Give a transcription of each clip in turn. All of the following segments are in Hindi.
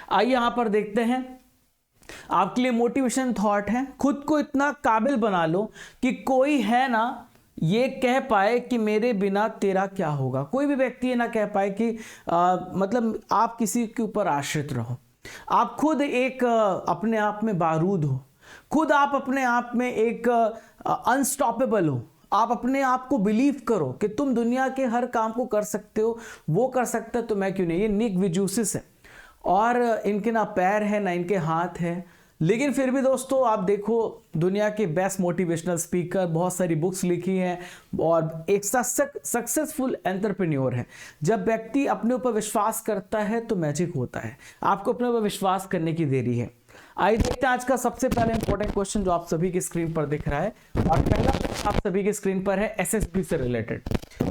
आइए यहां पर देखते हैं, आपके लिए मोटिवेशन थॉट है, खुद को इतना काबिल बना लो कि कोई है ना ये कह पाए कि मेरे बिना तेरा क्या होगा। कोई भी व्यक्ति ये ना कह पाए कि मतलब आप किसी के ऊपर आश्रित रहो। आप खुद एक अपने आप में बारूद हो, खुद आप अपने आप में एक अनस्टॉपेबल हो। आप अपने आप को बिलीव करो कि तुम दुनिया के हर काम को कर सकते हो, वो कर सकता है तो मैं क्यों नहीं। ये निक विजूसिस है और इनके ना पैर है ना इनके हाथ है, लेकिन फिर भी दोस्तों आप देखो दुनिया के बेस्ट मोटिवेशनल स्पीकर, बहुत सारी बुक्स लिखी हैं और एक सक्सेसफुल एंटरप्रेन्योर है। जब व्यक्ति अपने ऊपर विश्वास करता है तो मैजिक होता है। आपको अपने ऊपर विश्वास करने की देरी है। आइए देखते हैं आज का सबसे पहले इंपॉर्टेंट क्वेश्चन जो आप सभी की स्क्रीन पर दिख रहा है, और पहला आप सभी की स्क्रीन पर है एसएसबी से रिलेटेड।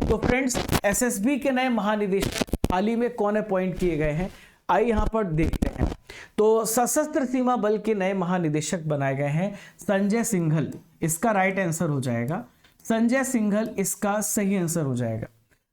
तो फ्रेंड्स, एसएसबी के नए महानिदेशक हाल ही में कौन अपॉइंट किए गए हैं, आइए यहां पर देखते हैं। तो सशस्त्र सीमा बल के नए महानिदेशक बनाए गए हैं संजय सिंघल, इसका राइट आंसर हो जाएगा। संजय सिंघल इसका सही आंसर हो जाएगा।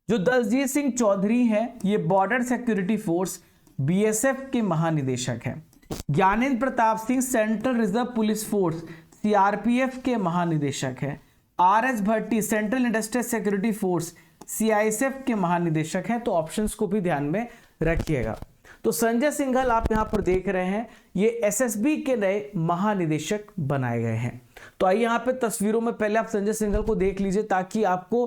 जो दलजीत सिंह चौधरी है ये बॉर्डर सिक्योरिटी फोर्स बीएसएफ के महानिदेशक हैं। Gyanendra Pratap Singh central reserve police force CRPF के महानिदेशक हैं। RS Bhatti central industrial security force CISF के महानिदेशक हैं। तो ऑप्शंस को भी ध्यान में रखिएगा। तो संजय सिंघल आप यहां पर देख रहे हैं, ये एसएसबी के नए महानिदेशक बनाए गए हैं। तो आइए यहां पे तस्वीरों में पहले आप संजय सिंघल को देख लीजिए ताकि आपको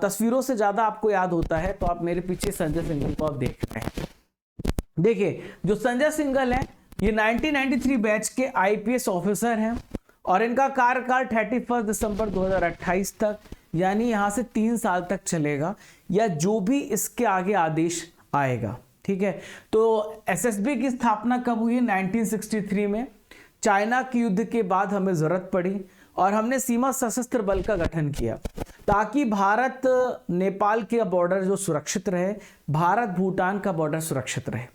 तस्वीरों से ज्यादा आपको याद होता है। तो आप मेरे पीछे संजय सिंघल को आप देख रहे हैं। देखिए जो संजय सिंघल हैं ये 1993 बैच के आईपीएस ऑफिसर हैं और इनका कार्यकाल 31 दिसंबर 2028 तक, यानी यहां से 3 साल तक चलेगा या जो भी इसके आगे आदेश आएगा। ठीक है, तो एसएसबी की स्थापना कब हुई? 1963 में। चाइना के युद्ध के बाद हमें जरूरत पड़ी और हमने सीमा सशस्त्र बल का गठन किया ताकि भारत नेपाल के बॉर्डर जो सुरक्षित रहे, भारत भूटान का बॉर्डर सुरक्षित रहे।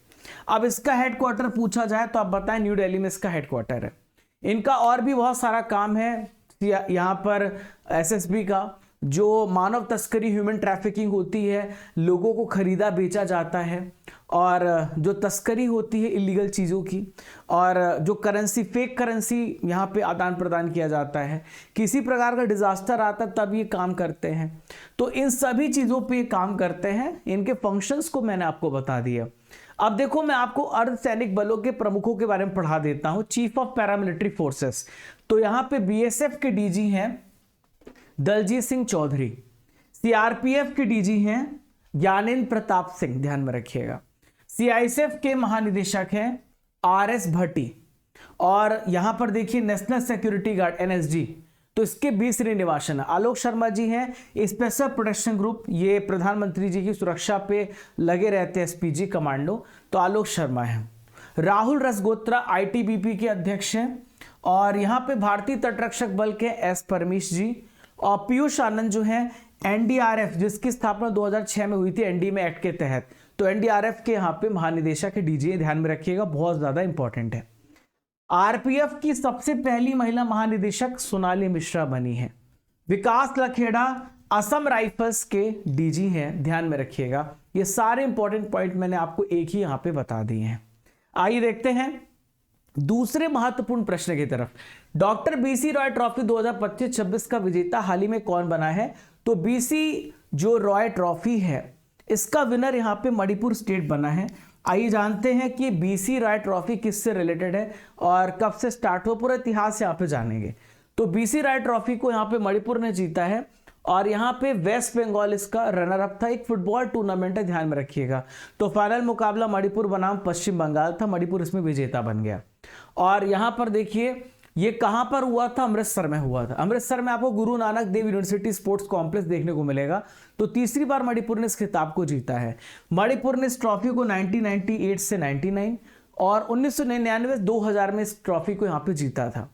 अब इसका हेडक्वार्टर पूछा जाए तो आप बताएं, न्यू दिल्ली में इसका हेडक्वार्टर है। इनका और भी बहुत सारा काम है यहां पर एसएसबी का, जो मानव तस्करी, ह्यूमन ट्रैफिकिंग होती है, लोगों को खरीदा बेचा जाता है और जो तस्करी होती है इलीगल चीज़ों की, और जो करेंसी, फेक करेंसी यहाँ पे आदान प्रदान किया जाता है। किसी प्रकार का डिजास्टर आता तब ये काम करते हैं। तो इन सभी चीज़ों पे ये काम करते हैं। इनके फंक्शंस को मैंने आपको बता दिया। अब देखो मैं आपको अर्धसैनिक बलों के प्रमुखों के बारे में पढ़ा देता हूं। चीफ ऑफ पैरामिलिट्री फोर्सेस, तो यहां पे बीएसएफ के डीजी हैं दलजीत सिंह चौधरी, सीआरपीएफ के डीजी हैं ज्ञानेंद्र प्रताप सिंह, ध्यान में रखिएगा। सीआईएसएफ के महानिदेशक हैं आरएस भट्टी, और यहां पर देखिए नेशनल सिक्योरिटी गार्ड एनएसजी, तो इसके बी श्रीनिवासन। आलोक शर्मा जी हैं स्पेशल प्रोटेक्शन ग्रुप, ये प्रधानमंत्री जी की सुरक्षा पे लगे रहते हैं, एसपीजी कमांडो, तो आलोक शर्मा हैं। राहुल रसगोत्रा आईटीबीपी के अध्यक्ष हैं, और यहाँ पे भारतीय तटरक्षक बल के एस परमेश जी, और पीयूष आनंद जो हैं एनडीआरएफ, जिसकी स्थापना 2006 में हुई थी एनडीएमए एक्ट के तहत, तो एनडीआरएफ के यहाँ पे महानिदेशक है डीजी, ध्यान में रखिएगा, बहुत ज्यादा इंपॉर्टेंट है। आरपीएफ की सबसे पहली महिला महानिदेशक सोनाली मिश्रा बनी है। विकास लखेड़ा असम राइफल्स के डीजी हैं, ध्यान में रखिएगा। ये सारे इंपॉर्टेंट पॉइंट मैंने आपको एक ही यहां पे बता दिए हैं। आइए देखते हैं दूसरे महत्वपूर्ण प्रश्न की तरफ। डॉक्टर बीसी रॉय ट्रॉफी 2025-26 का विजेता हाल ही में कौन बना है? तो बीसी जो रॉय ट्रॉफी है इसका विनर यहां पे मणिपुर स्टेट बना है। आइए जानते हैं कि बीसी रॉय ट्रॉफी किससे रिलेटेड है और कब से स्टार्ट हुआ, पूरा इतिहास यहाँ पे जानेंगे। तो बीसी रॉय ट्रॉफी को यहाँ पे मणिपुर ने जीता है और यहाँ पे वेस्ट बंगाल इसका रनर अप था। एक फुटबॉल टूर्नामेंट है, ध्यान में रखिएगा। तो फाइनल मुकाबला मणिपुर बनाम पश्चिम बंगाल था, मणिपुर इसमें विजेता बन गया। और यहाँ पर देखिए ये कहां पर हुआ था? अमृतसर में हुआ था। अमृतसर में आपको Guru Nanak Dev university sports complex देखने को मिलेगा। तो तीसरी बार मणिपुर ने इस खिताब को जीता है। मणिपुर ने इस ट्रॉफी को 1998 से 99 और 1999 2000 में इस ट्रॉफी को यहां पे जीता था।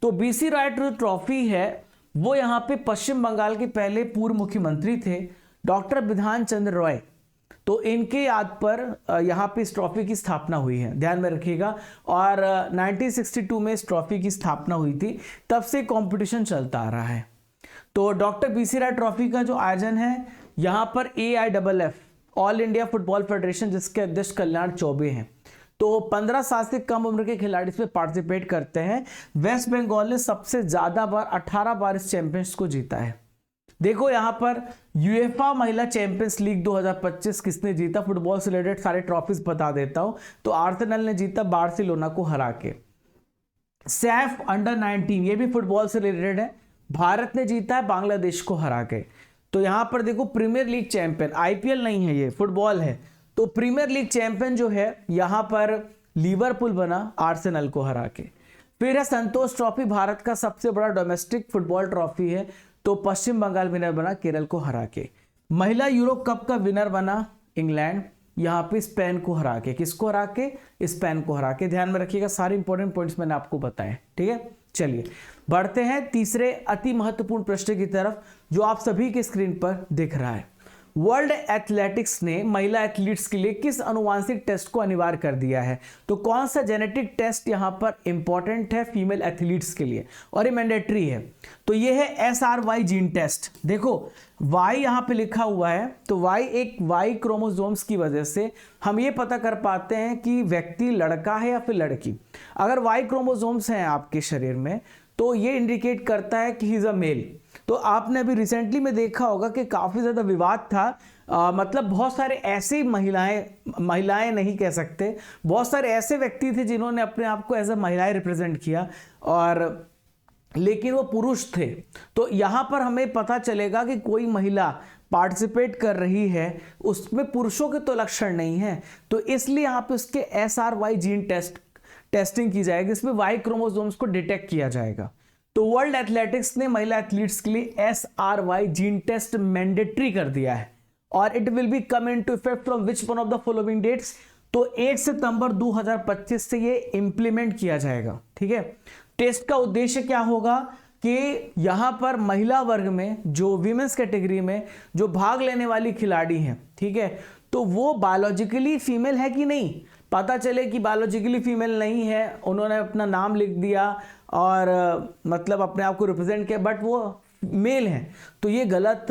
तो बीसी रॉय ट्रॉफी है वो यहां पे पश्चिम बंगाल के पहले पूर्व मुख्यमंत्री थे डॉक्टर बिधान चंद्र रॉय, तो इनके याद पर यहाँ पे इस ट्रॉफी की स्थापना हुई है, ध्यान में रखिएगा। और 1962 में इस ट्रॉफी की स्थापना हुई थी, तब से कंपटीशन चलता आ रहा है। तो डॉक्टर बीसी रॉय ट्रॉफी का जो आयोजन है यहाँ पर AIFF all India football federation, जिसके अध्यक्ष कल्याण चौबे हैं, तो 15 साल से कम उम्र के खिलाड़ी इसमें पार्टिसिपेट करते हैं। वेस्ट बंगाल ने सबसे ज्यादा बार 18 बार इस चैंपियंस को जीता है। देखो यहां पर यूएफा महिला चैंपियंस लीग 2025 किसने जीता, फुटबॉल से रिलेटेड सारे ट्रॉफीज बता देता हूं। तो आर्सेनल ने जीता बार्सिलोना को हरा के। सैफ अंडर 19 ये भी फुटबॉल से रिलेटेड है, भारत ने जीता है बांग्लादेश को हरा के। तो यहां पर देखो प्रीमियर लीग चैंपियन, आईपीएल नहीं है ये, फुटबॉल है। तो प्रीमियर लीग चैंपियन जो है यहां पर लिवरपूल बना आर्सेनल को हरा के। फिर है संतोष ट्रॉफी, भारत का सबसे बड़ा डोमेस्टिक फुटबॉल ट्रॉफी है, तो पश्चिम बंगाल विनर बना केरल को हरा के। महिला यूरो कप का विनर बना इंग्लैंड, यहां पे स्पेन को हरा के। किसको हरा के? स्पेन को हरा के। ध्यान में रखिएगा, सारे इंपॉर्टेंट पॉइंट्स मैंने आपको बताए, ठीक है। चलिए बढ़ते हैं तीसरे अति महत्वपूर्ण प्रश्न की तरफ जो आप सभी के स्क्रीन पर दिख रहा है। वर्ल्ड एथलेटिक्स ने महिला एथलीट्स के लिए किस अनुवांशिक टेस्ट को अनिवार्य कर दिया है? तो कौन सा जेनेटिक टेस्ट यहां पर इंपॉर्टेंट है फीमेल एथलीट्स के लिए और ये मैंडेटरी है? तो ये है SRY जीन टेस्ट। देखो Y यहां पे लिखा हुआ है, तो Y एक Y क्रोमोसोम्स की वजह से हम ये पता कर पाते हैं कि व्यक्ति लड़का है या फिर लड़की। अगर Y क्रोमोसोम्स हैं आपके शरीर में तो ये इंडिकेट करता है कि ही इज अ मेल। तो आपने अभी रिसेंटली में देखा होगा कि काफ़ी ज़्यादा विवाद था, मतलब बहुत सारे ऐसे महिलाएं नहीं कह सकते, बहुत सारे ऐसे व्यक्ति थे जिन्होंने अपने आप को एज अ महिलाएं रिप्रेजेंट किया और लेकिन वो पुरुष थे। तो यहाँ पर हमें पता चलेगा कि कोई महिला पार्टिसिपेट कर रही है उसमें पुरुषों के तो लक्षण नहीं है, तो इसलिए यहाँ पे उसके SRY जीन टेस्टिंग की जाएगी, इसमें Y क्रोमोसोम्स को डिटेक्ट किया जाएगा। तो वर्ल्ड एथलेटिक्स ने महिला एथलीट्स के लिए SRY जीन टेस्ट मैंडेटरी कर दिया है और it will be come into effect from which one of the following dates? तो 1 सितंबर 2025 से ये इंप्लीमेंट किया जाएगा, ठीक है। टेस्ट का उद्देश्य क्या होगा कि यहां पर महिला वर्ग में जो विमेंस कैटेगरी में जो भाग लेने वाली खिलाड़ी हैं, ठीक है, तो वो बायोलॉजिकली फीमेल है कि नहीं, पता चले कि बायोलॉजिकली फीमेल नहीं है, उन्होंने अपना नाम लिख दिया और मतलब अपने आप को रिप्रेजेंट किया बट वो मेल है, तो ये गलत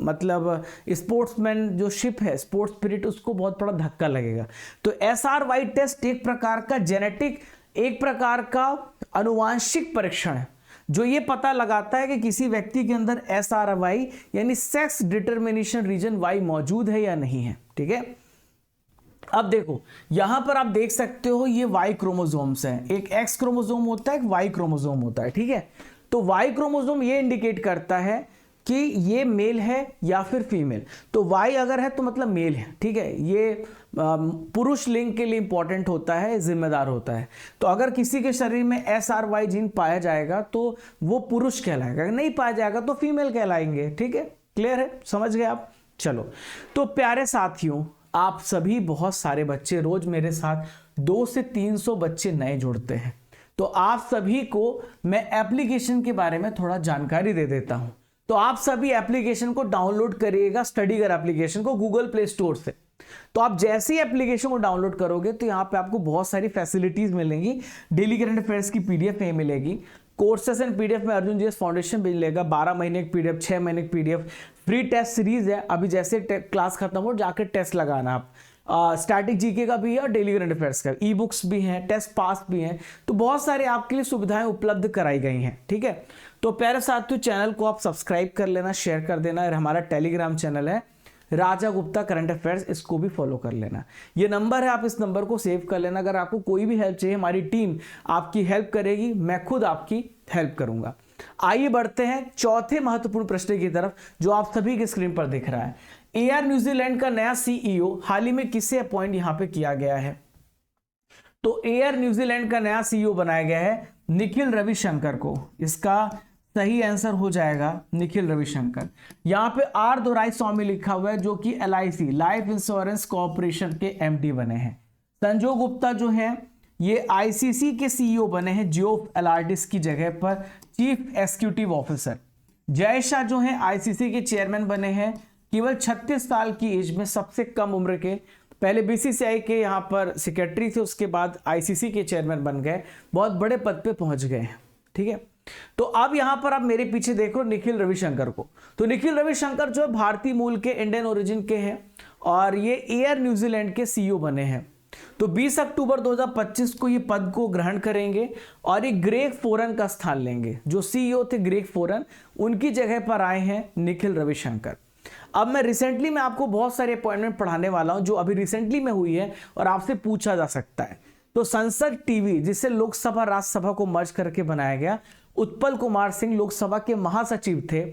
मतलब स्पोर्ट्समैन जो शिप है, स्पोर्ट्स स्पिरिट, उसको बहुत बड़ा धक्का लगेगा। तो SRY टेस्ट एक प्रकार का जेनेटिक, एक प्रकार का अनुवांशिक परीक्षण है जो ये पता लगाता है कि किसी व्यक्ति के अंदर SRY यानी सेक्स डिटर्मिनेशन रीजन Y मौजूद है या नहीं है, ठीक है। अब देखो यहां पर आप देख सकते हो ये Y क्रोमोसोम्स हैं, एक X क्रोमोसोम होता है, एक Y क्रोमोसोम होता है, ठीक है। तो Y क्रोमोसोम ये इंडिकेट करता है कि ये मेल है या फिर फीमेल। तो Y अगर है तो मतलब मेल है, ठीक है, ये पुरुष लिंग के लिए इंपॉर्टेंट होता है, जिम्मेदार होता है। तो अगर किसी के शरीर में SRY जीन पाया जाएगा तो वो पुरुष कहलाएगा, नहीं पाया जाएगा तो फीमेल कहलाएंगे, ठीक है। क्लियर है, समझ गए आप? चलो, तो प्यारे साथियों, आप सभी बहुत सारे बच्चे रोज मेरे साथ 200 से 300 बच्चे नए जुड़ते हैं, तो आप सभी को मैं एप्लीकेशन के बारे में थोड़ा जानकारी दे देता हूं। तो आप सभी एप्लीकेशन को डाउनलोड करिएगा, स्टडीगर एप्लीकेशन को गूगल प्ले स्टोर से। तो आप जैसे ही एप्लीकेशन को डाउनलोड करोगे तो यहाँ पे आपको बहुत सारी फैसिलिटीज मिलेंगी। डेली करंट अफेयर्स की PDF नहीं मिलेगी, कोर्सेस एंड PDF में अर्जुन जीएस फाउंडेशन मिलेगा, 12 महीने की PDF, 6 महीने की PDF, फ्री टेस्ट सीरीज है। अभी जैसे क्लास खत्म हो जाकर टेस्ट लगाना आप, स्टैटिक जीके का भी है और डेली करंट अफेयर्स का, ई बुक्स भी हैं, टेस्ट पास भी हैं, तो बहुत सारे आपके लिए सुविधाएं उपलब्ध कराई गई हैं, ठीक है। तो प्यारे साथियों, चैनल को आप सब्सक्राइब कर लेना, शेयर कर देना, और हमारा टेलीग्राम चैनल है राजा गुप्ता करंट अफेयर्स, इसको भी फॉलो कर लेना। ये नंबर है, आप इस नंबर को सेव कर लेना। अगर आपको कोई भी हेल्प चाहिए, हमारी टीम आपकी हेल्प करेगी, मैं खुद आपकी हेल्प करूंगा। आइए बढ़ते हैं चौथे महत्वपूर्ण प्रश्न की तरफ जो आप सभी के स्क्रीन पर दिख रहा है। एयर न्यूजीलैंड का नया CEO हाल ही में किसे अपॉइंट यहां पे किया गया है? तो एयर न्यूजीलैंड का नया CEO बनाया गया है निखिल रविशंकर को। इसका सही आंसर हो जाएगा निखिल रविशंकर। यहां पे R दोराईस्वामी लिखा हुआ है जो कि LIC लाइफ इंश्योरेंस कॉर्पोरेशन के MD बने हैं। संजय गुप्ता जो है ये ICC के CEO बने हैं, जियोफ एलार्टिस की जगह पर chief executive officer. Jay Shah जो है ICC के चेयरमैन बने हैं, केवल 36 साल की एज में, सबसे कम उम्र के। पहले BCCI के यहाँ पर सेक्रेटरी थे, उसके बाद ICC के चेयरमैन बन गए, बहुत बड़े पद पे पहुंच गए हैं, ठीक है। तो अब यहां पर आप मेरे पीछे देखो निखिल रविशंकर को। तो निखिल रविशंकर जो भारतीय मूल के, इंडियन ओरिजिन के हैं और ये एयर न्यूजीलैंड के CEO बने हैं। तो 20 अक्टूबर 2025 को ये पद को ग्रहण करेंगे और ये ग्रेग फोरन का स्थान लेंगे। जो सीईओ थे ग्रेग फोरन, उनकी जगह पर आए हैं निखिल रविशंकर। अब मैं रिसेंटली में आपको बहुत सारे अपॉइंटमेंट पढ़ाने वाला हूं जो अभी रिसेंटली में हुई है और आपसे पूछा जा सकता है। तो संसद टीवी, जिसे लोकसभा राज्यसभा को मर्ज करके बनाया गया, उत्पल कुमार सिंह लोकसभा के महासचिव थे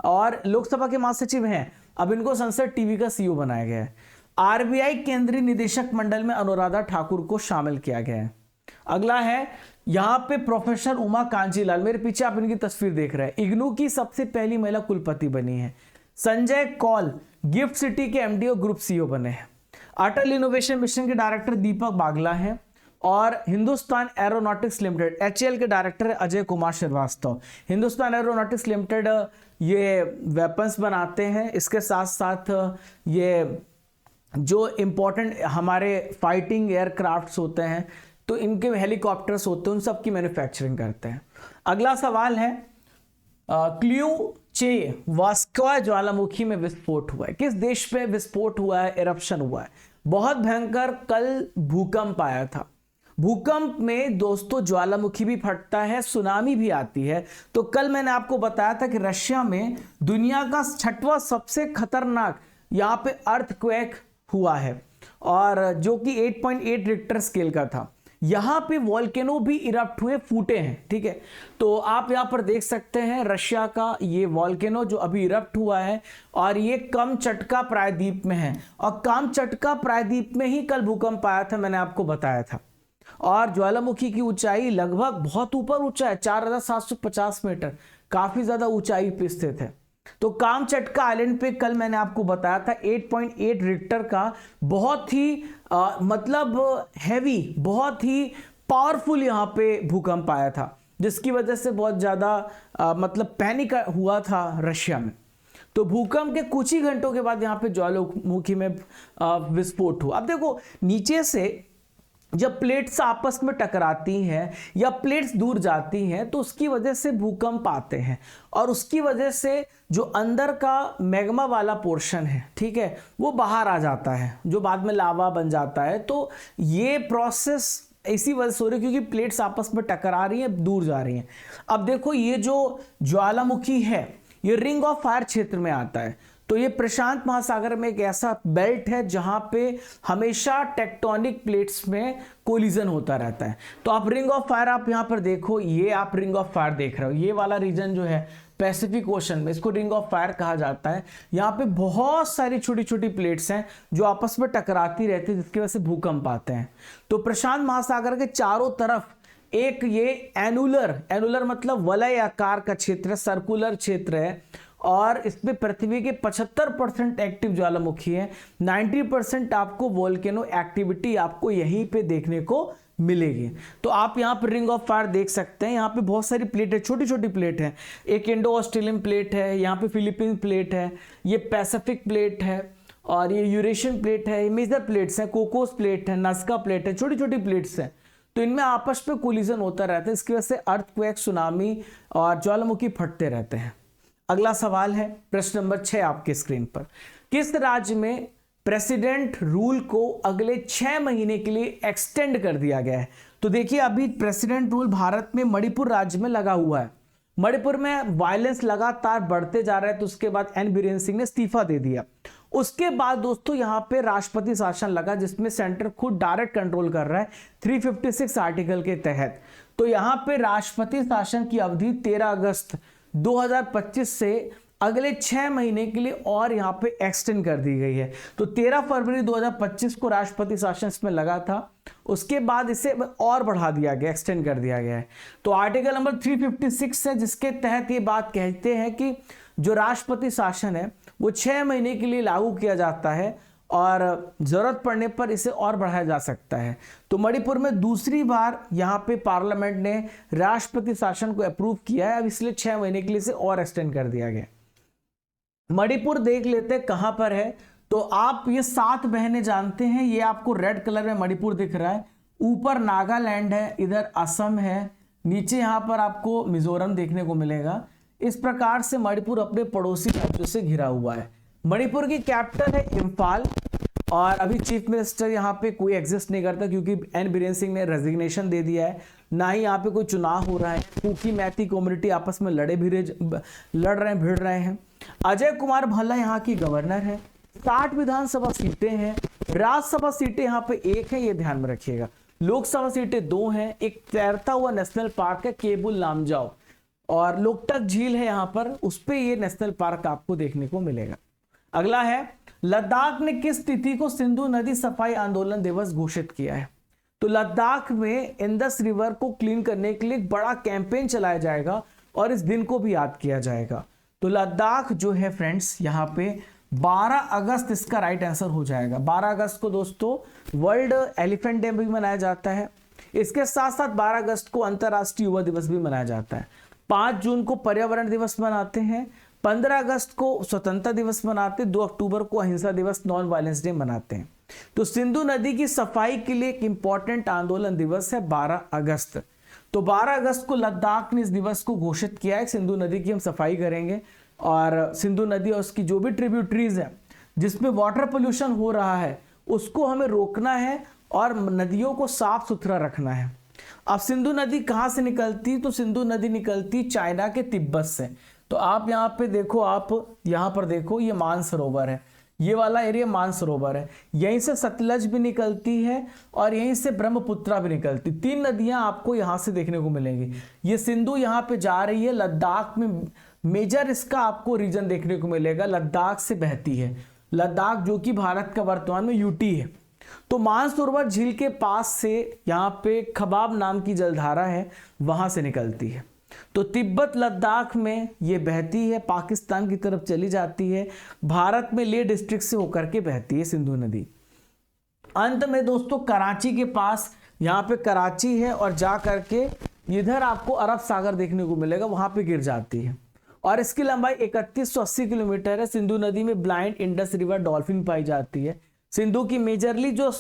और लोकसभा के महासचिव हैं, अब इनको संसद टीवी का सीईओ बनाया गया है। आरबीआई केंद्रीय निदेशक मंडल में अनुराधा ठाकुर को शामिल किया गया है। अगला है यहां पे प्रोफेसर उमा कांजीलाल, मेरे पीछे आप इनकी तस्वीर देख रहे हैं, इग्नू की सबसे पहली महिला कुलपति बनी है। संजय कौल गिफ्ट सिटी के एमडी और ग्रुप सीईओ बने हैं। अटल इनोवेशन मिशन के डायरेक्टर दीपक बागला हैं और हिंदुस्तान एरोनॉटिक्स लिमिटेड एचएएल के director Ajay Kumar Srivastava. Hindustan aeronautics limited ये वेपन्स बनाते हैं, इसके साथ साथ ये जो इंपॉर्टेंट हमारे फाइटिंग एयरक्राफ्ट्स होते हैं, तो इनके हेलीकॉप्टर्स होते हैं, उन सब की मैन्युफैक्चरिंग करते हैं। अगला सवाल है क्ल्यूचे वास्कवा ज्वालामुखी में विस्फोट हुआ है। किस देश में विस्फोट हुआ है, इरप्शन हुआ है? बहुत भयंकर कल भूकंप आया था। भूकंप में दोस्तों ज्वालामुखी भी फटता है, सुनामी भी आती है। तो कल मैंने आपको बताया था कि रशिया में दुनिया का 6वां सबसे खतरनाक यहाँ पे अर्थक्वेक हुआ है और जो कि 8.8 रिक्टर स्केल का था। यहां पे वॉल्केनो भी इरप्ट हुए, फूटे हैं, ठीक है। तो आप यहां पर देख सकते हैं रशिया का ये वॉल्केनो जो अभी इरप्ट हुआ है और ये कामचटका प्रायद्वीप में है और कामचटका प्रायद्वीप में ही कल भूकंप आया था, मैंने आपको बताया था। और ज्वालामुखी की ऊंचाई लगभग बहुत ऊपर ऊंचा है, 4750 मीटर, काफी ज्यादा ऊंचाई पे स्थित है। तो कामचटका आइलैंड पे कल मैंने आपको बताया था 8.8 रिक्टर का बहुत ही मतलब हैवी, बहुत ही पावरफुल यहाँ पे भूकंप आया था, जिसकी वजह से बहुत ज्यादा मतलब पैनिक हुआ था रशिया में। तो भूकंप के कुछ ही घंटों के बाद यहाँ पे ज्वालामुखी में विस्फोट हुआ। अब देखो नीचे से जब प्लेट्स आपस में टकराती हैं या प्लेट्स दूर जाती हैं तो उसकी वजह से भूकंप आते हैं और उसकी वजह से जो अंदर का मैग्मा वाला पोर्शन है, ठीक है, वो बाहर आ जाता है, जो बाद में लावा बन जाता है। तो ये प्रोसेस इसी वजह से हो रही है क्योंकि प्लेट्स आपस में टकरा रही हैं, दूर जा रही हैं। अब देखो ये जो ज्वालामुखी है ये रिंग ऑफ फायर क्षेत्र में आता है। तो ये प्रशांत महासागर में एक ऐसा बेल्ट है जहां पे हमेशा टेक्टोनिक प्लेट्स में कोलिजन होता रहता है। तो आप रिंग ऑफ फायर आप यहां पर देखो, ये आप रिंग ऑफ फायर देख रहे हो, ये वाला रीजन जो है पैसिफिक ओशन में, इसको रिंग ऑफ फायर कहा जाता है। यहाँ पे बहुत सारी छोटी छोटी प्लेट्स हैं जो आपस में टकराती रहती है, जिसकी वजह से भूकंप आते हैं। तो प्रशांत महासागर के चारों तरफ एक ये एनुलर मतलब वलय आकार का क्षेत्र है, सर्कुलर क्षेत्र है और इसमें पृथ्वी के 75% एक्टिव ज्वालामुखी है। 90% आपको वोल्केनो एक्टिविटी आपको यहीं पे देखने को मिलेगी। तो आप यहाँ पर रिंग ऑफ फायर देख सकते हैं। यहाँ पे बहुत सारी प्लेट है, छोटी छोटी प्लेट है, एक इंडो ऑस्ट्रेलियन प्लेट है, यहाँ पे फिलीपींस प्लेट है, ये पैसिफिक प्लेट है और ये यूरेशियन प्लेट है, ये मेजर प्लेट्स है, कोकोस प्लेट है, नस्का प्लेट है, छोटी छोटी प्लेट्स है। तो इनमें आपस में कोलिजन होता रहता है, इसकी वजह से अर्थक्वेक, सुनामी और ज्वालामुखी फटते रहते हैं। अगला सवाल है प्रश्न नंबर 6 आपके स्क्रीन पर। किस राज्य में प्रेसिडेंट रूल को अगले 6 महीने के लिए एक्सटेंड कर दिया गया है? तो देखिए अभी प्रेसिडेंट रूल भारत में मणिपुर राज्य में लगा हुआ है। मणिपुर में वायलेंस लगातार बढ़ते जा रहा है, तो उसके बाद एन बीरेन सिंह ने इस्तीफा दे दिया। उसके बाद दोस्तों यहाँ पे राष्ट्रपति शासन लगा, जिसमें सेंटर खुद डायरेक्ट कंट्रोल कर रहा है 356 आर्टिकल के तहत। तो यहाँ पे राष्ट्रपति शासन की अवधि 13 अगस्त 2025 से अगले 6 महीने के लिए और यहाँ पे एक्सटेंड कर दी गई है। तो 13 फरवरी 2025 को राष्ट्रपति शासन इसमें लगा था, उसके बाद इसे और बढ़ा दिया गया, एक्सटेंड कर दिया गया है। तो आर्टिकल नंबर 356 है, जिसके तहत ये बात कहते हैं कि जो राष्ट्रपति शासन है वो 6 महीने के लिए लागू किया जाता है और जरूरत पड़ने पर इसे और बढ़ाया जा सकता है। तो मणिपुर में दूसरी बार यहाँ पे पार्लियामेंट ने राष्ट्रपति शासन को अप्रूव किया है, अब इसलिए 6 महीने के लिए इसे और एक्सटेंड कर दिया गया। मणिपुर देख लेते हैं कहां पर है। तो आप ये 7 बहनें जानते हैं, ये आपको रेड कलर में मणिपुर दिख रहा है, ऊपर नागालैंड है, इधर असम है, नीचे यहाँ पर आपको मिजोरम देखने को मिलेगा। इस प्रकार से मणिपुर अपने पड़ोसी राज्यों से घिरा हुआ है। मणिपुर की कैपिटल है इंफाल और अभी चीफ मिनिस्टर यहाँ पे कोई एग्जिस्ट नहीं करता, क्योंकि एन बीरेन सिंह ने रेजिग्नेशन दे दिया है। ना ही यहाँ पे कोई चुनाव हो रहा है। कुकी मैती कम्युनिटी आपस में लड़ रहे हैं। अजय कुमार भल्ला यहाँ की गवर्नर है। 60 विधानसभा सीटें हैं। राज्यसभा सीटें यहाँ पे 1 है, ये ध्यान में रखिएगा। लोकसभा सीटें 2 हैं। एक तैरता हुआ नेशनल पार्क है केबुल लामजाओ, और लोकटक झील है यहाँ पर, उस पे ये नेशनल पार्क आपको देखने को मिलेगा। अगला है, लद्दाख ने किस तिथि को सिंधु नदी सफाई आंदोलन दिवस घोषित किया है? तो लद्दाख में इंडस रिवर को क्लीन करने के लिए एक बड़ा कैंपेन चलाया जाएगा और इस दिन को भी याद किया जाएगा। तो लद्दाख जो है फ्रेंड्स यहाँ पे 12 अगस्त इसका राइट आंसर हो जाएगा। 12 अगस्त को दोस्तों वर्ल्ड एलिफेंट डे भी मनाया जाता है। इसके साथ साथ 12 अगस्त को अंतर्राष्ट्रीय युवा दिवस भी मनाया जाता है। 5 जून को पर्यावरण दिवस मनाते हैं। 15 अगस्त को स्वतंत्रता दिवस मनाते हैं। 2 अक्टूबर को अहिंसा दिवस नॉन वायलेंस डे मनाते हैं। तो सिंधु नदी की सफाई के लिए एक इंपॉर्टेंट आंदोलन दिवस है 12 अगस्त। तो 12 अगस्त को लद्दाख ने इस दिवस को घोषित किया है, सिंधु नदी की हम सफाई करेंगे, और सिंधु नदी और उसकी जो भी ट्रिब्यूटरीज है जिसमें वाटर पोल्यूशन हो रहा है उसको हमें रोकना है और नदियों को साफ सुथरा रखना है। अब सिंधु नदी कहाँ से निकलती? तो सिंधु नदी निकलती चाइना के तिब्बत से। तो आप यहाँ पे देखो, आप यहाँ पर देखो, ये मानसरोवर है, ये वाला एरिया मानसरोवर है। यहीं से सतलज भी निकलती है और यहीं से ब्रह्मपुत्रा भी निकलती। 3 नदियां आपको यहाँ से देखने को मिलेंगी। ये सिंधु यहाँ पे जा रही है लद्दाख में, मेजर इसका आपको रीजन देखने को मिलेगा, लद्दाख से बहती है। लद्दाख जो कि भारत का वर्तमान में यूटी है। तो मानसरोवर झील के पास से यहाँ पे खबाब नाम की जलधारा है, वहां से निकलती है। तो तिब्बत लद्दाख में ये बहती है, पाकिस्तान की तरफ चली जाती है, भारत में लेह डिस्ट्रिक्ट से होकर के बहती है सिंधु नदी। अंत में दोस्तों कराची के पास, यहाँ पे कराची है और जा करके इधर आपको अरब सागर देखने को मिलेगा, वहां पे गिर जाती है। और इसकी लंबाई 3180 किलोमीटर है। सिंधु नदी में ब्लाइंड, इंडस रिवर, डॉल्फिन पाई जाती है। सिंधु की मेजरली जो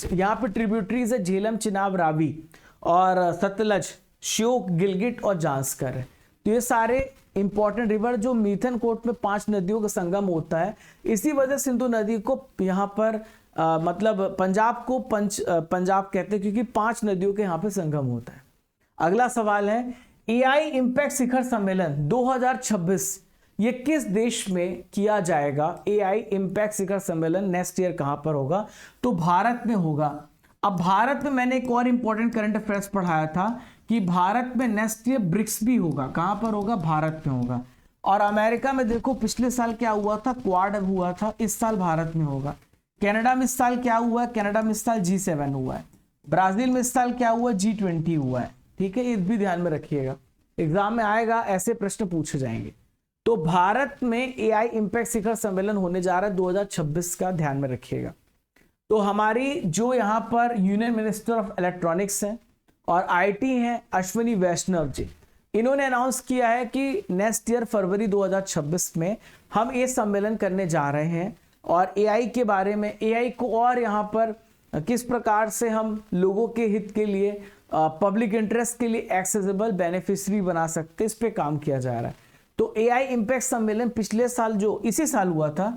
यहाँ पे ट्रिब्यूटरीज है झेलम, चिनाब, रावी और सतलज, श्योक, गिलगिट और जांस्कर है। तो ये सारे इंपॉर्टेंट रिवर जो मीथन कोट में 5 नदियों का संगम होता है। इसी वजह सिंधु नदी को यहाँ पर मतलब पंजाब को पंजाब कहते हैं, क्योंकि 5 नदियों के यहाँ पे संगम होता है। अगला सवाल है, एआई इम्पैक्ट शिखर सम्मेलन 2026 ये किस देश में किया जाएगा? एआई इम्पैक्ट शिखर सम्मेलन नेक्स्ट ईयर कहां पर होगा? तो भारत में होगा। अब भारत में मैंने एक और इंपॉर्टेंट करंट अफेयर्स पढ़ाया था कि भारत में नेक्स्ट ईयर ब्रिक्स भी होगा। कहां पर होगा? भारत में होगा। और अमेरिका में देखो पिछले साल क्या हुआ था, क्वाड हुआ था, इस साल भारत में होगा। कनाडा में इस साल क्या हुआ है? कनाडा में इस साल G7 हुआ है। ब्राजील में इस साल क्या हुआ? G20 हुआ है। ठीक है, ये भी ध्यान में रखिएगा, एग्जाम में आएगा, ऐसे प्रश्न पूछे जाएंगे। तो भारत में एआई इम्पैक्ट शिखर सम्मेलन होने जा रहा है 2026 का, ध्यान में रखिएगा। तो हमारी जो यहाँ पर यूनियन मिनिस्टर ऑफ इलेक्ट्रॉनिक्स हैं और आईटी हैं अश्विनी वैष्णव जी, इन्होंने अनाउंस किया है कि नेक्स्ट ईयर फरवरी 2026 में हम ये सम्मेलन करने जा रहे हैं और एआई के बारे में, एआई को और यहाँ पर किस प्रकार से हम लोगों के हित के लिए, पब्लिक इंटरेस्ट के लिए एक्सेसिबल बेनिफिशियरी बना सकते, इस पे काम किया जा रहा है। तो एआई इम्पैक्ट सम्मेलन पिछले साल जो इसी साल हुआ था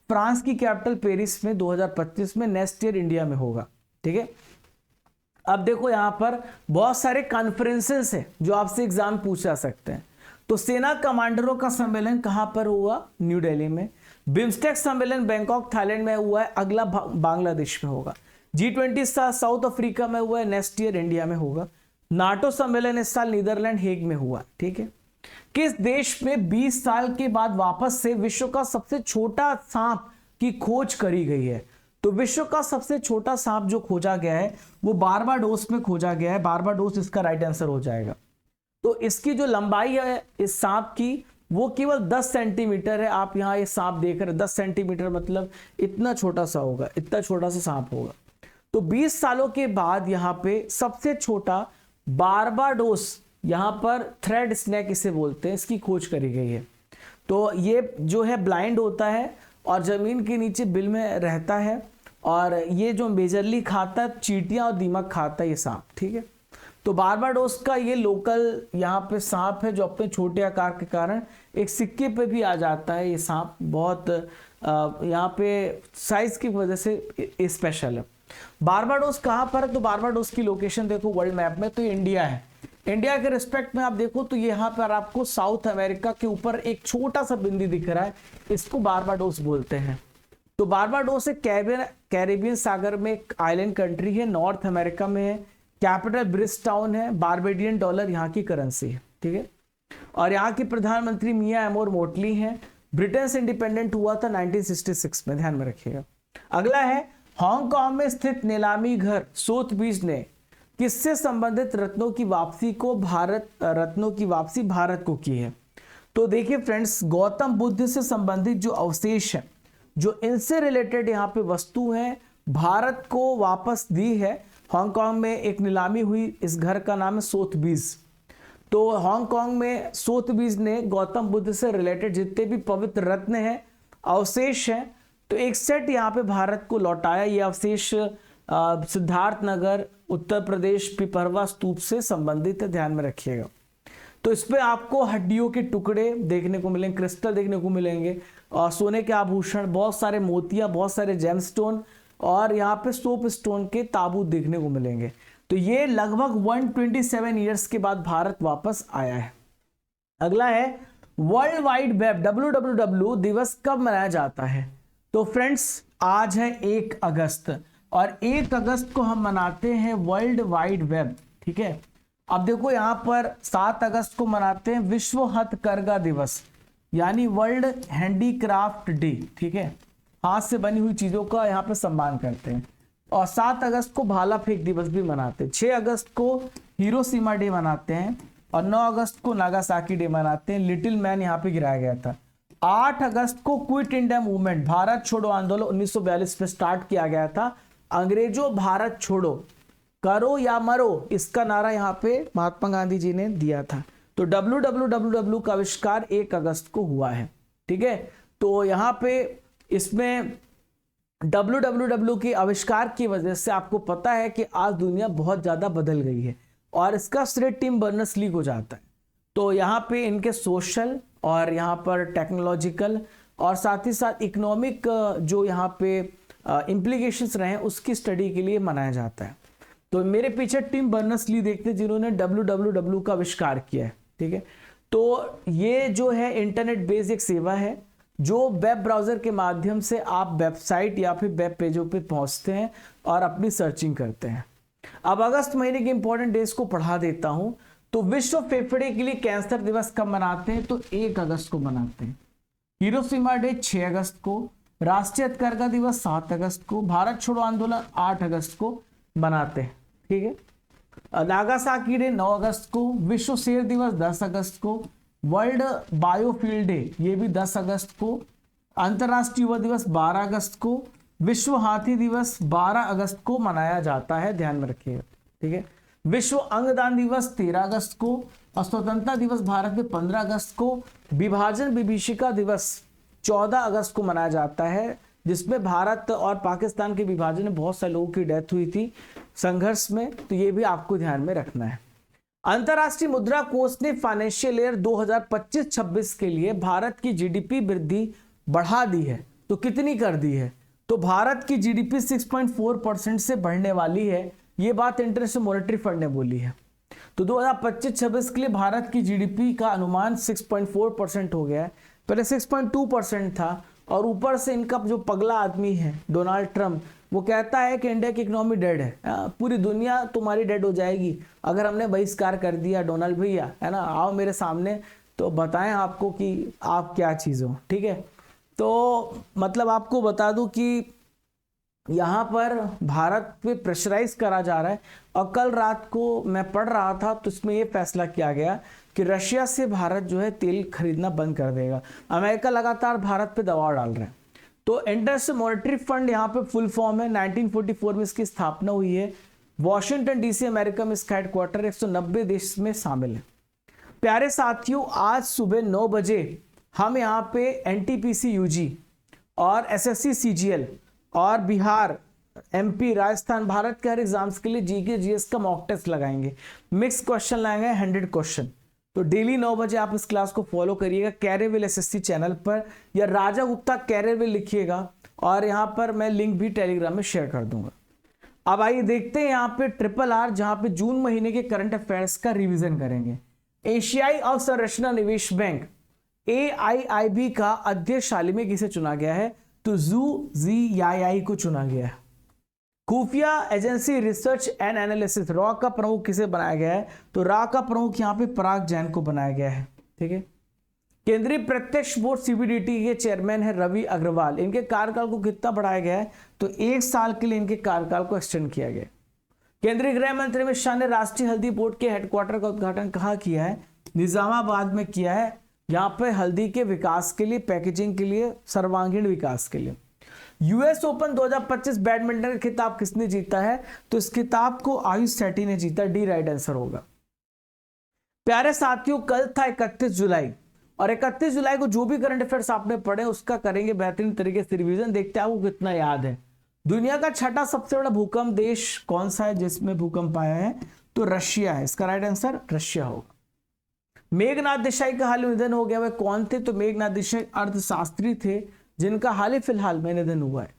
फ्रांस की कैपिटल पेरिस में 2025 में, नेक्स्ट ईयर इंडिया में होगा। ठीक है, अब देखो यहाँ पर बहुत सारे कॉन्फ्रेंसेस है जो आपसे एग्जाम पूछ जा सकते हैं। तो सेना कमांडरों का सम्मेलन कहां पर हुआ? न्यू दिल्ली में। बिम्स्टेक सम्मेलन बैंकॉक थाईलैंड में हुआ है, अगला बांग्लादेश में होगा। G20 साउथ अफ्रीका में हुआ है, नेक्स्ट ईयर इंडिया में होगा। नाटो सम्मेलन इस साल नीदरलैंड हेग में हुआ। ठीक है, किस देश में 20 साल के बाद वापस से विश्व का सबसे छोटा सांप की खोज करी गई है? तो विश्व का सबसे छोटा सांप जो खोजा गया है वो बारबाडोस में खोजा गया है। बारबाडोस इसका राइट आंसर हो जाएगा। तो इसकी जो लंबाई है इस सांप की वो केवल 10 सेंटीमीटर है। आप यहाँ ये सांप देख रहे हैं, 10 सेंटीमीटर मतलब इतना छोटा सा होगा, इतना छोटा सा सांप होगा। तो 20 सालों के बाद यहाँ पे सबसे छोटा बारबाडोस, यहाँ पर थ्रेड स्नेक इसे बोलते हैं, इसकी खोज करी गई है। तो ये जो है ब्लाइंड होता है और जमीन के नीचे बिल में रहता है और ये जो मेजरली खाता है चींटियां और दीमक खाता है ये सांप। ठीक है, तो बारबाडोस का ये लोकल यहाँ पे सांप है जो अपने छोटे आकार के कारण एक सिक्के पे भी आ जाता है। ये सांप बहुत यहाँ पे साइज की वजह से स्पेशल है। बारबाडोस कहाँ पर है? तो बारबाडोस की लोकेशन देखो वर्ल्ड मैप में, तो ये इंडिया है। इंडिया के रिस्पेक्ट में आप देखो तो यहाँ पर आपको साउथ अमेरिका के ऊपर एक छोटा सा बिंदु दिख रहा है, इसको बारबाडोस बोलते हैं। तो बारबाडोस एक कैरेबियन सागर में एक आइलैंड कंट्री है, नॉर्थ अमेरिका में है। कैपिटल ब्रिज टाउन है, बारबेडियन डॉलर यहाँ की करेंसी है, ठीक है। और यहाँ की प्रधानमंत्री मिया एमोर मोटली हैं। ब्रिटेन से इंडिपेंडेंट हुआ था 1966 में, ध्यान में रखिएगा। अगला है हांगकांग में स्थित नीलामी घर सोथबीज ने किससे संबंधित रत्नों की वापसी भारत को की है? तो देखिए फ्रेंड्स, गौतम बुद्ध से संबंधित जो अवशेष है, जो इनसे रिलेटेड यहाँ पे वस्तु है, भारत को वापस दी है। हांगकांग में एक नीलामी हुई, इस घर का नाम है सोथबीज। तो हांगकांग में सोथबीज ने गौतम बुद्ध से रिलेटेड जितने भी पवित्र रत्न हैं, अवशेष हैं, तो एक सेट यहाँ पे भारत को लौटाया। ये अवशेष सिद्धार्थ नगर उत्तर प्रदेश पिपरवा स्तूप से संबंधित है, ध्यान में रखिएगा। तो इस पे आपको हड्डियों के टुकड़े देखने को मिलेंगे, क्रिस्टल देखने को मिलेंगे, और सोने के आभूषण, बहुत सारे मोतियां, बहुत सारे जेमस्टोन, और यहाँ पे सोप स्टोन के ताबूत देखने को मिलेंगे। तो ये लगभग 127 ईयर्स के बाद भारत वापस आया है। अगला है वर्ल्ड वाइड वेब WWW दिवस कब मनाया जाता है? तो फ्रेंड्स, आज है 1 अगस्त, और 1 अगस्त को हम मनाते हैं वर्ल्ड वाइड वेब, ठीक है। अब देखो यहाँ पर 7 अगस्त को मनाते हैं विश्व हथकरघा दिवस, यानी वर्ल्ड हैंडीक्राफ्ट डे, ठीक है। हाथ से बनी हुई चीजों का यहाँ पे सम्मान करते हैं। और 7 अगस्त को भाला फेंक दिवस भी मनाते हैं। 6 अगस्त को हिरोशिमा डे मनाते हैं, और 9 अगस्त को नागासाकी डे मनाते हैं, लिटिल मैन यहाँ पे गिराया गया था। 8 अगस्त को क्विट इंडिया मूवमेंट, भारत छोड़ो आंदोलन 1942 में स्टार्ट किया गया था। अंग्रेजों भारत छोड़ो, करो या मरो, इसका नारा यहाँ पे महात्मा गांधी जी ने दिया था। तो WWW का आविष्कार 1 अगस्त को हुआ है, ठीक है। तो यहाँ पे इसमें WWW के आविष्कार की वजह से आपको पता है कि आज दुनिया बहुत ज़्यादा बदल गई है, और इसका श्रेय टिम बर्नर्स-ली को जाता है। तो यहाँ पे इनके सोशल और यहाँ पर टेक्नोलॉजिकल और साथ ही साथ इकोनॉमिक जो यहाँ पे इम्प्लीकेशंस रहे हैं, उसकी स्टडी के लिए मनाया जाता है। तो मेरे पीछे टिम बर्नर्स-ली देखते हैं, जिन्होंने WWW का आविष्कार किया है, ठीक है। तो ये जो है इंटरनेट बेस्ड एक सेवा है, जो वेब ब्राउजर के माध्यम से आप वेबसाइट या फिर वेब पेजों पे पहुंचते हैं और अपनी सर्चिंग करते हैं। अब अगस्त महीने के इंपॉर्टेंट डेज को पढ़ा देता हूं। तो विश्व फेफड़े के लिए कैंसर दिवस कब मनाते हैं? तो 1 अगस्त को मनाते हैं। हिरोशिमा डे 6 अगस्त को, राष्ट्रीय हथकरघा दिवस 7 अगस्त को, भारत छोड़ो आंदोलन 8 अगस्त को मनाते हैं, ठीक है। नागासाकी डे 9 अगस्त को, विश्व शेर दिवस 10 अगस्त को, वर्ल्ड बायोफील्ड डे ये भी 10 अगस्त को, अंतरराष्ट्रीय युवा दिवस 12 अगस्त को, विश्व हाथी दिवस 12 अगस्त को मनाया जाता है, ध्यान में रखिएगा, ठीक है। विश्व अंगदान दिवस 13 अगस्त को, और स्वतंत्रता दिवस भारत में 15 अगस्त को, विभाजन विभीषिका दिवस 14 अगस्त को मनाया जाता है, जिसमें भारत और पाकिस्तान के विभाजन में बहुत सारे लोगों की डेथ हुई थी संघर्ष में, तो ये भी आपको ध्यान में रखना है। अंतरराष्ट्रीय मुद्रा कोष ने फाइनेंशियल ईयर 2025-26 के लिए भारत की जीडीपी वृद्धि बढ़ा दी है। तो कितनी कर दी है? तो भारत की जीडीपी 6.4% से बढ़ने वाली है, ये बात इंटरनेशनल मॉनेटरी फंड ने बोली है। तो 2025-26 के लिए भारत की जीडीपी का अनुमान 6.4% हो गया है, पहले 6.2% था। और ऊपर से इनका जो पगला आदमी है डोनाल्ड ट्रंप, वो कहता है कि इंडिया की इकोनॉमी डेड है, पूरी दुनिया तुम्हारी डेड हो जाएगी अगर हमने बहिष्कार कर दिया। डोनाल्ड भैया, है ना, आओ मेरे सामने तो बताएं आपको कि आप क्या चीज़ हो, ठीक है। तो मतलब आपको बता दूं कि यहाँ पर भारत पे प्रेशराइज करा जा रहा है। और कल रात को मैं पढ़ रहा था तो इसमें ये फैसला किया गया कि रशिया से भारत जो है तेल खरीदना बंद कर देगा। अमेरिका लगातार भारत पे दबाव डाल रहा है। तो इंटरनेशनल मॉनेटरी फंड यहाँ पे फुल फॉर्म है, 1944 में इसकी स्थापना हुई है। वॉशिंगटन डीसी अमेरिका में इसका हेडक्वार्टर, 190 देश में शामिल है। प्यारे साथियों, आज सुबह 9 बजे हम यहाँ पे NTPC UG और SSC CGL और बिहार, MP, राजस्थान, भारत के हर एग्जाम्स के लिए GK GS का मॉक टेस्ट लगाएंगे। मिक्स क्वेश्चन लाएंगे 100 क्वेश्चन। तो डेली 9 बजे आप इस क्लास को फॉलो करिएगा कैरियरविल एसएससी चैनल पर, या राजा गुप्ता कैरियरविल लिखिएगा, और यहाँ पर मैं लिंक भी टेलीग्राम में शेयर कर दूंगा। अब आइए देखते हैं यहाँ पे RRR, जहाँ पे जून महीने के करंट अफेयर्स का रिवीजन करेंगे। एशियाई अवसंरचना निवेश बैंक AIIB का अध्यक्ष हाल ही में किसे चुना गया है? तो जू ZII को चुना गया है। खुफिया agency research and analysis raw का प्रमुख किसे बनाया गया है? तो रॉ का प्रमुख यहाँ पे पराग जैन को बनाया गया है। ठीक है। केंद्रीय प्रत्यक्ष बोर्ड CBDT के चेयरमैन है रवि अग्रवाल। इनके कार्यकाल को कितना बढ़ाया गया है? तो 1 साल के लिए इनके कार्यकाल को एक्सटेंड किया गया। केंद्रीय गृह मंत्री अमित शाह ने राष्ट्रीय हल्दी बोर्ड के हेडक्वार्टर का उद्घाटन कहाँ किया है? निजामाबाद में किया है। यहाँ पे हल्दी के विकास के लिए, पैकेजिंग के लिए, सर्वांगीण विकास के लिए। US ओपन 2025 बैडमिंटन का खिताब किसने जीता है? तो इस खिताब को आयुष शेट्टी ने जीता। डी राइट आंसर होगा। प्यारे साथियों, कल था 31 जुलाई, और 31 जुलाई को जो भी करंट अफेयर्स आपने पढ़े उसका करेंगे बेहतरीन तरीके से रिवीजन। देखते हैं आपको कितना याद है। दुनिया का छठा सबसे बड़ा भूकंप देश कौन सा है जिसमें भूकंप आया है? तो रशिया है। इसका राइट आंसर रशिया होगा। मेघनाथ देसाई का हाल ही निधन हो गया। वह कौन थे? तो मेघनाथ देसाई अर्थशास्त्री थे जिनका हाल ही फिलहाल में निधन हुआ है।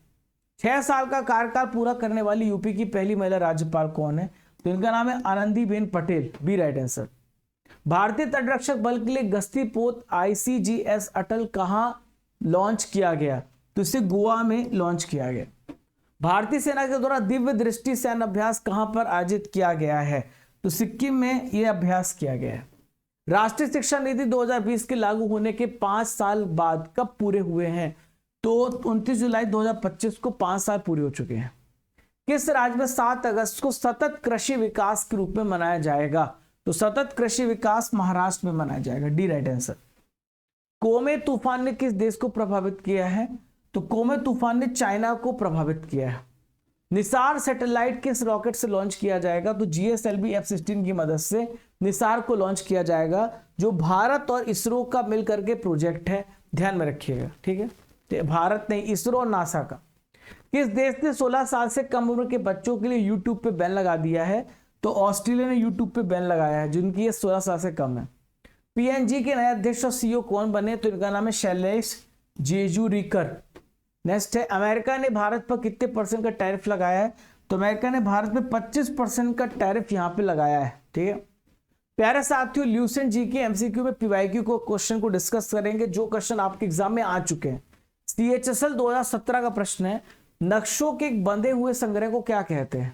6 साल का कार्यकाल पूरा करने वाली यूपी की पहली महिला राज्यपाल कौन है? तो इनका नाम है Anandiben Patel. B right answer. भारतीय तटरक्षक बल के लिए गश्ती पोत ICGS अटल कहां लॉन्च किया गया? तो इसे गोवा में लॉन्च किया गया। भारतीय सेना के द्वारा दिव्य दृष्टि सैन्य अभ्यास कहां पर आयोजित किया गया है? तो सिक्किम में यह अभ्यास किया गया है। राष्ट्रीय शिक्षा नीति 2020 के लागू होने के 5 साल बाद कब पूरे हुए हैं? तो 29 जुलाई 2025 को 5 साल पूरे हो चुके हैं। किस राज्य में 7 अगस्त को सतत कृषि विकास के रूप में मनाया जाएगा? तो सतत कृषि विकास महाराष्ट्र में मनाया जाएगा। D right answer. कोमे तूफान ने किस देश को प्रभावित किया है? तो कोमे तूफान ने चाइना को प्रभावित किया है। निसार सैटेलाइट किस रॉकेट से लॉन्च किया जाएगा? तो GSLV F-16 की मदद से निसार को लॉन्च किया जाएगा, जो भारत और इसरो का मिलकर के प्रोजेक्ट है। ध्यान में रखिएगा। ठीक है, तो भारत नहीं, इसरो और नासा का। किस देश ने 16 साल से कम उम्र के बच्चों के लिए यूट्यूब पे बैन लगा दिया है? तो ऑस्ट्रेलिया ने यूट्यूब पे बैन लगाया है जिनकी ये 16 साल से कम है। PNG के नए अध्यक्ष और CEO कौन बने? तो इनका नाम है शैलेश जेजुरीकर। नेक्स्ट है, अमेरिका ने भारत पर कितने % का टैरिफ लगाया है? तो अमेरिका ने भारत में 25% का टैरिफ यहाँ पे लगाया है। ठीक है प्यारे साथियों, ल्यूसेंट जी के MCQ में PYQ को क्वेश्चन को डिस्कस करेंगे, जो क्वेश्चन आपके एग्जाम में आ चुके हैं। CHSL 2017 का प्रश्न है, नक्शों के बंधे हुए संग्रह को क्या कहते हैं?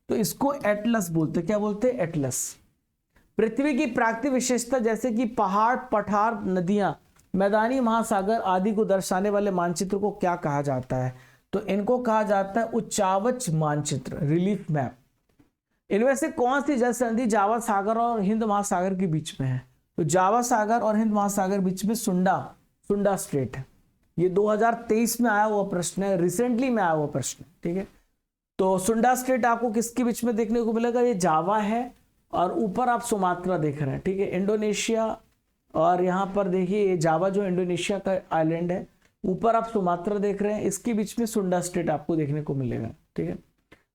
तो इसको एटलस बोलते हैं। क्या बोलते हैं? एटलस। पृथ्वी की प्राकृतिक विशेषता जैसे कि पहाड़, पठार, नदियां, मैदानी महासागर आदि को दर्शाने वाले मानचित्र को क्या कहा जाता है? तो इनको कहा जाता है उच्चावच मानचित्र, रिलीफ मैप। इनमें से कौन सी जल संधि जावा सागर और हिंद महासागर के बीच में है? तो जावा सागर और हिंद महासागर बीच में सुंडा स्ट्रेट है। ये 2023 में आया हुआ प्रश्न है, रिसेंटली में आया हुआ प्रश्न है। ठीक है, तो सुंडा स्ट्रेट आपको किसके बीच में देखने को मिलेगा? ये जावा है, और ऊपर आप सुमात्रा देख रहे हैं। ठीक है, इंडोनेशिया, और यहाँ पर देखिए ये जावा जो इंडोनेशिया का आइलैंड है, ऊपर आप सुमात्रा देख रहे हैं, इसके बीच में सुंडा स्ट्रेट आपको देखने को मिलेगा। ठीक है,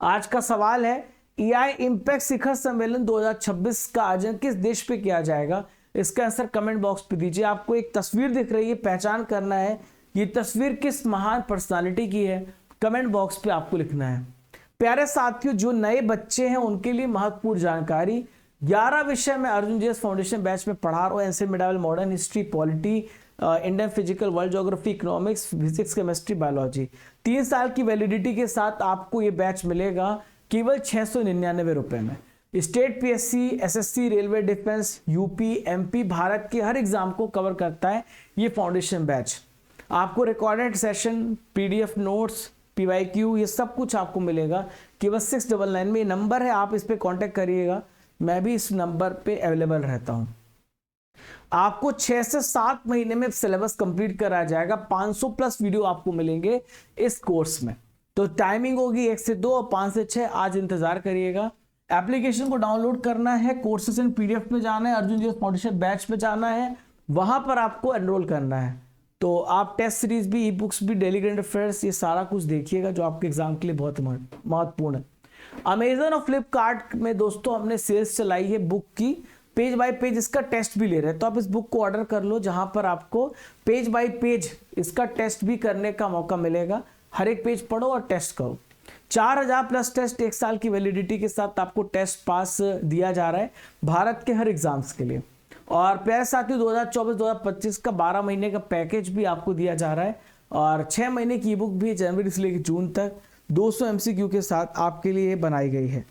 आज का सवाल है, EI इम्पैक्ट शिखर सम्मेलन 2026 का आयोजन किस देश पे किया जाएगा? इसका आंसर कमेंट बॉक्स पे दीजिए। आपको एक तस्वीर दिख रही है, पहचान करना है ये तस्वीर किस महान पर्सनालिटी की है, कमेंट बॉक्स पे आपको लिखना है। प्यारे साथियों, जो नए बच्चे हैं उनके लिए महत्वपूर्ण जानकारी, 11 विषय में अर्जुन जीएस फाउंडेशन बैच में पढ़ा रहा हूं। NCERT mid-level, modern history, polity, Indian physical, world geography, economics, physics, chemistry, biology. 3 साल की वैलिडिटी के साथ आपको ये बैच मिलेगा केवल 699 रुपए में। State PSC, SSC, railway, defence, UP, MP, Bharat के हर एग्जाम को कवर करता है ये फाउंडेशन बैच। आपको recorded session, PDF notes, PYQ, ये सब कुछ आपको मिलेगा केवल 699 में। ये नंबर है, आप इस पे कांटेक्ट करिएगा, मैं भी इस नंबर पे अवेलेबल रहता हूं। आपको 6 से 7 महीने में सिलेबस कंप्लीट कराया जाएगा। 500 प्लस वीडियो आपको मिलेंगे इस कोर्स में। तो टाइमिंग होगी 1 से 2 और 5 से 6। आज इंतजार करिएगा। एप्लीकेशन को डाउनलोड करना है, कोर्सेज एंड PDF में जाना है, अर्जुन जीएस फाउंडेशन बैच में जाना है, वहां पर आपको एनरोल करना है। तो आप टेस्ट सीरीज भी, ई-बुक्स भी, डेली करंट अफेयर्स, ये सारा कुछ देखिएगा जो आपके एग्जाम के लिए बहुत महत्वपूर्ण है। अमेजन और फ्लिपकार्ट में दोस्तों हमने सेल्स चलाई है बुक की, पेज बाय पेज इसका टेस्ट भी ले रहे हैं, तो आप इस बुक को ऑर्डर कर लो, जहां पर आपको पेज बाय पेज इसका टेस्ट भी करने का मौका मिलेगा। हर एक पेज पढ़ो और टेस्ट करो। 4000 प्लस टेस्ट, 1 साल की वैलिडिटी के साथ आपको टेस्ट पास दिया जा रहा है भारत के हर एग्जाम्स के लिए। और प्यारे साथियों, 2024-2025 का 12 महीने का पैकेज भी आपको दिया जा रहा है, और 6 महीने की ई बुक भी जनवरी से लेकर जून तक 200 MCQ के साथ आपके लिए बनाई गई है।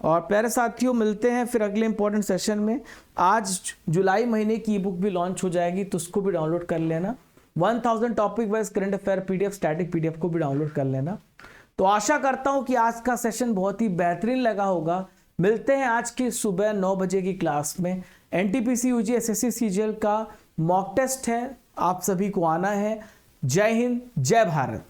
और प्यारे साथियों, मिलते हैं फिर अगले इंपॉर्टेंट सेशन में। आज जुलाई महीने की ई बुक भी लॉन्च हो जाएगी, तो उसको भी डाउनलोड कर लेना। 1000 topic wise current affair PDF, static PDF को भी डाउनलोड कर लेना। तो आशा करता हूं कि आज का सेशन बहुत ही बेहतरीन लगा होगा। मिलते हैं आज की सुबह 9 बजे की क्लास में। NTPC UG SSC CGL का मॉक टेस्ट है, आप सभी को आना है। जय हिंद, जय भारत।